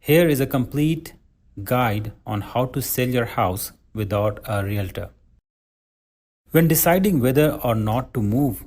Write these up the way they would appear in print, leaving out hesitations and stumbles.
Here is a complete guide on how to sell your house without a realtor. When deciding whether or not to move,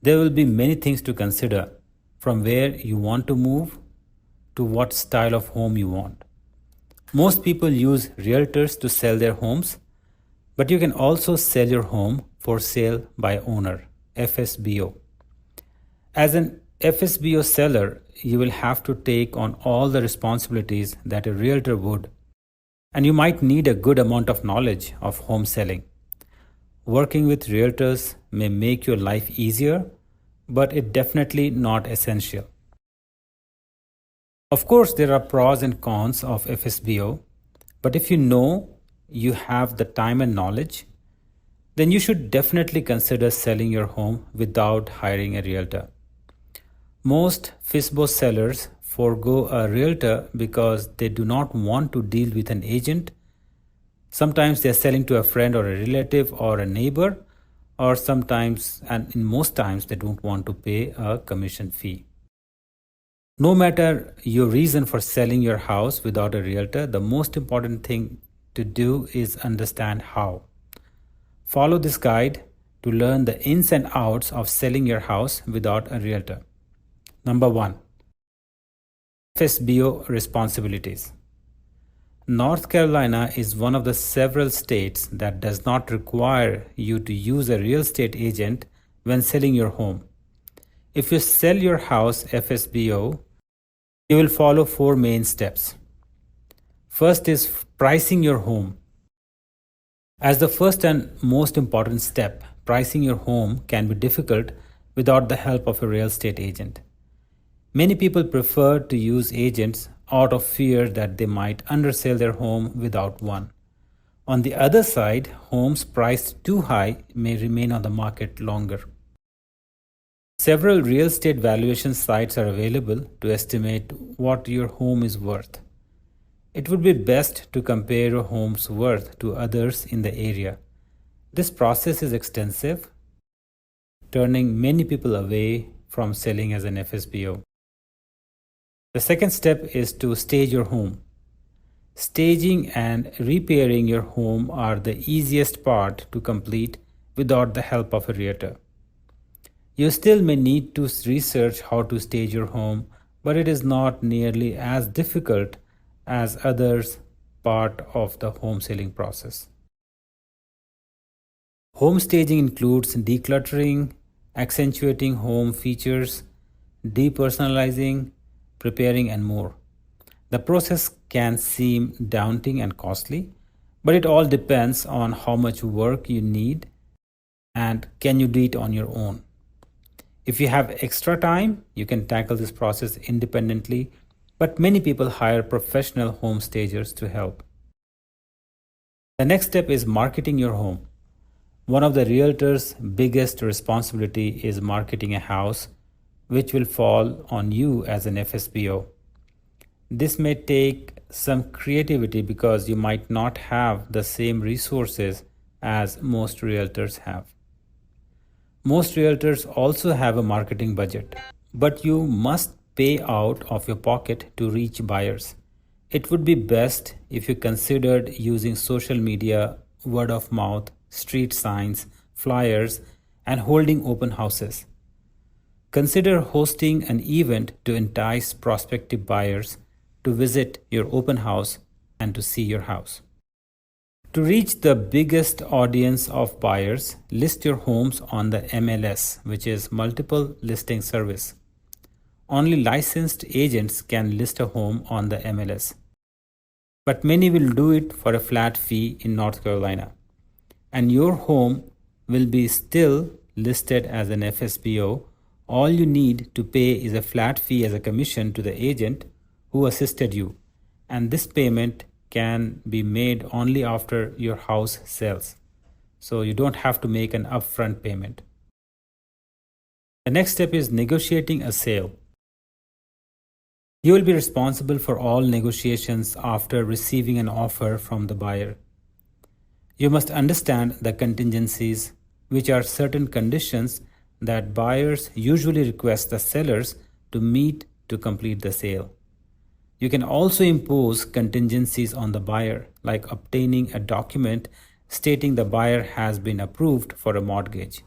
there will be many things to consider, from where you want to move to what style of home you want. Most people use realtors to sell their homes, but you can also sell your home for sale by owner, FSBO. As an FSBO seller, you will have to take on all the responsibilities that a realtor would, and you might need a good amount of knowledge of home selling. Working with realtors may make your life easier, but it's definitely not essential. Of course, there are pros and cons of FSBO, but if you know you have the time and knowledge, then you should definitely consider selling your home without hiring a realtor. Most FSBO sellers forego a realtor because they do not want to deal with an agent. Sometimes they are selling to a friend or a relative or a neighbor, or sometimes, and in most times, they don't want to pay a commission fee. No matter your reason for selling your house without a realtor, the most important thing to do is understand how. Follow this guide to learn the ins and outs of selling your house without a realtor. Number 1. FSBO responsibilities. North Carolina is one of the several states that does not require you to use a real estate agent when selling your home. If you sell your house FSBO, you will follow 4 main steps. First is pricing your home. As the first and most important step, pricing your home can be difficult without the help of a real estate agent. Many people prefer to use agents out of fear that they might undersell their home without one. On the other side, homes priced too high may remain on the market longer. Several real estate valuation sites are available to estimate what your home is worth. It would be best to compare your home's worth to others in the area. This process is extensive, turning many people away from selling as an FSBO. The second step is to stage your home. Staging and repairing your home are the easiest part to complete without the help of a realtor. You still may need to research how to stage your home, but it is not nearly as difficult as others part of the home selling process. Home staging includes decluttering, accentuating home features, depersonalizing, preparing, and more. The process can seem daunting and costly, but it all depends on how much work you need and can you do it on your own. If you have extra time, you can tackle this process independently, but many people hire professional home stagers to help. The next step is marketing your home. One of the realtor's biggest responsibility is marketing a house, which will fall on you as an FSBO. This may take some creativity because you might not have the same resources as most realtors have. Most realtors also have a marketing budget, but you must pay out of your pocket to reach buyers. It would be best if you considered using social media, word of mouth, street signs, flyers, and holding open houses. Consider hosting an event to entice prospective buyers to visit your open house and to see your house. To reach the biggest audience of buyers, list your homes on the MLS, which is Multiple Listing Service. Only licensed agents can list a home on the MLS, but many will do it for a flat fee in North Carolina, and your home will be still listed as an FSBO. All you need to pay is a flat fee as a commission to the agent who assisted you, and this payment can be made only after your house sells, so you don't have to make an upfront payment. The next step is negotiating a sale. You will be responsible for all negotiations after receiving an offer from the buyer. You must understand the contingencies, which are certain conditions that buyers usually request the sellers to meet to complete the sale. You can also impose contingencies on the buyer, like obtaining a document stating the buyer has been approved for a mortgage.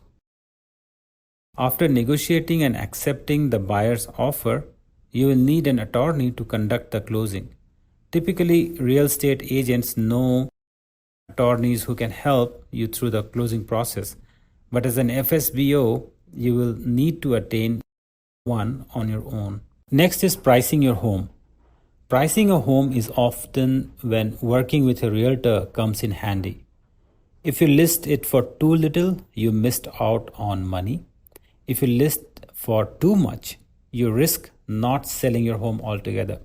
After negotiating and accepting the buyer's offer, you will need an attorney to conduct the closing. Typically, real estate agents know attorneys who can help you through the closing process, but as an FSBO, you will need to attain one on your own. Next is pricing your home. Pricing a home is often when working with a realtor comes in handy. If you list it for too little, you missed out on money. If you list for too much, you risk not selling your home altogether.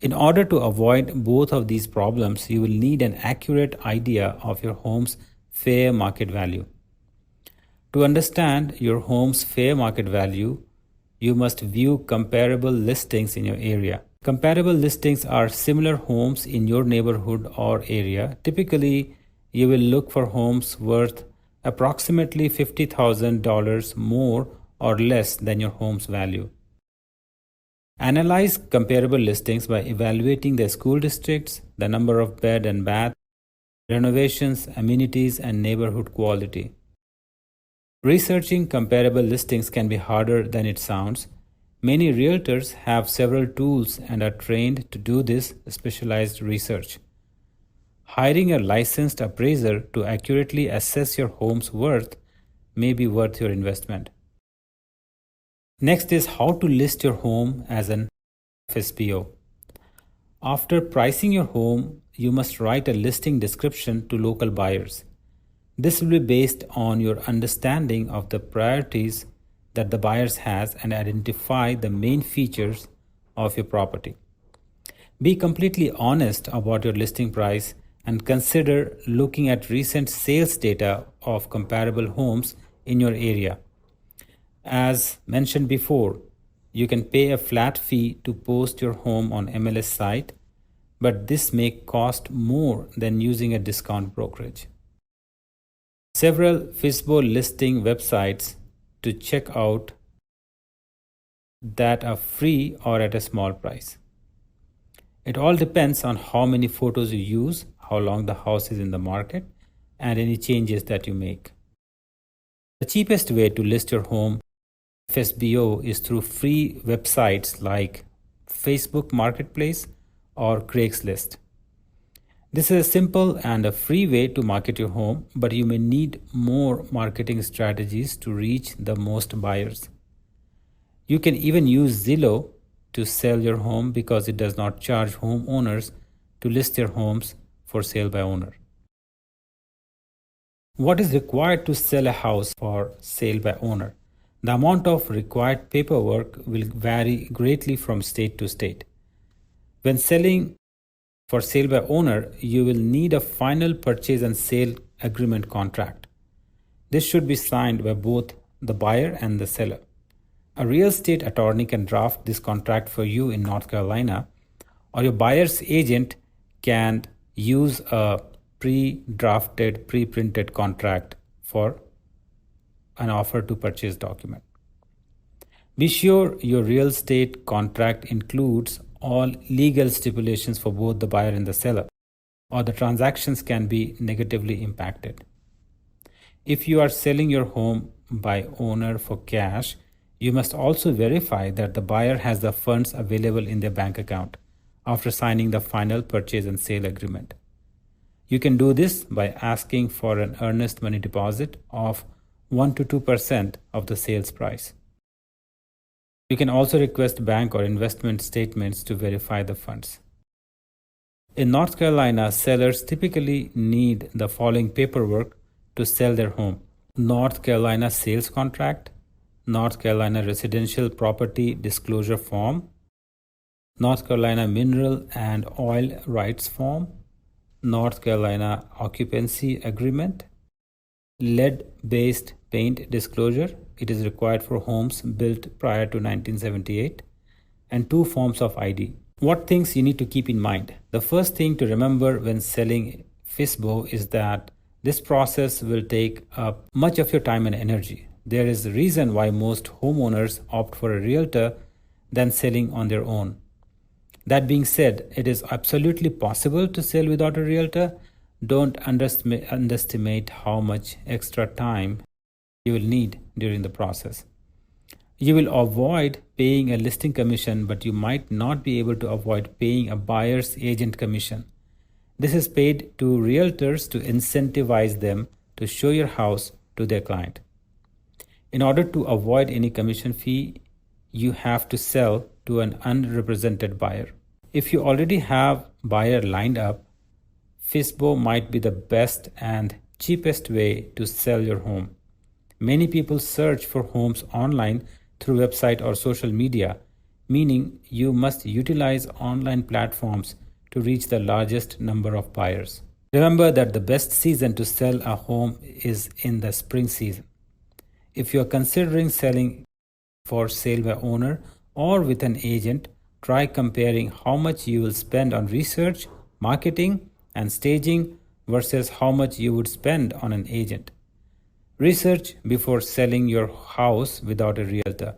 In order to avoid both of these problems, you will need an accurate idea of your home's fair market value. To understand your home's fair market value, you must view comparable listings in your area. Comparable listings are similar homes in your neighborhood or area. Typically, you will look for homes worth approximately $50,000 more or less than your home's value. Analyze comparable listings by evaluating the school districts, the number of bed and bath, renovations, amenities, and neighborhood quality. Researching comparable listings can be harder than it sounds. Many realtors have several tools and are trained to do this specialized research. Hiring a licensed appraiser to accurately assess your home's worth may be worth your investment. Next is how to list your home as an FSBO. After pricing your home, you must write a listing description to local buyers. This will be based on your understanding of the priorities that the buyers has and identify the main features of your property. Be completely honest about your listing price and consider looking at recent sales data of comparable homes in your area. As mentioned before, you can pay a flat fee to post your home on MLS site, but this may cost more than using a discount brokerage. Several FSBO listing websites to check out that are free or at a small price. It all depends on how many photos you use, how long the house is in the market, and any changes that you make. The cheapest way to list your home FSBO is through free websites like Facebook Marketplace or Craigslist. This is a simple and a free way to market your home, but you may need more marketing strategies to reach the most buyers. You can even use Zillow to sell your home because it does not charge homeowners to list their homes for sale by owner. What is required to sell a house for sale by owner? The amount of required paperwork will vary greatly from state to state. When selling for sale by owner, you will need a final purchase and sale agreement contract. This should be signed by both the buyer and the seller. A real estate attorney can draft this contract for you in North Carolina, or your buyer's agent can use a pre-drafted, pre-printed contract for an offer to purchase document. Be sure your real estate contract includes all legal stipulations for both the buyer and the seller, or the transactions can be negatively impacted. If you are selling your home by owner for cash, you must also verify that the buyer has the funds available in their bank account after signing the final purchase and sale agreement. You can do this by asking for an earnest money deposit of 1 to 2% of the sales price. You can also request bank or investment statements to verify the funds. In North Carolina, sellers typically need the following paperwork to sell their home: North Carolina sales contract, North Carolina residential property disclosure form, North Carolina mineral and oil rights form, North Carolina occupancy agreement, lead-based paint disclosure. It is required for homes built prior to 1978, and 2 forms of ID. What things you need to keep in mind? The first thing to remember when selling FSBO is that this process will take up much of your time and energy. There is a reason why most homeowners opt for a realtor than selling on their own. That being said, it is absolutely possible to sell without a realtor. Don't underestimate how much extra time you will need during the process. You will avoid paying a listing commission, but you might not be able to avoid paying a buyer's agent commission. This is paid to realtors to incentivize them to show your house to their client. In order to avoid any commission fee, you have to sell to an unrepresented buyer. If you already have buyer lined up, FSBO might be the best and cheapest way to sell your home. Many people search for homes online through website or social media, meaning you must utilize online platforms to reach the largest number of buyers. Remember that the best season to sell a home is in the spring season. If you are considering selling for sale by owner or with an agent, try comparing how much you will spend on research, marketing, and staging versus how much you would spend on an agent. Research before selling your house without a realtor.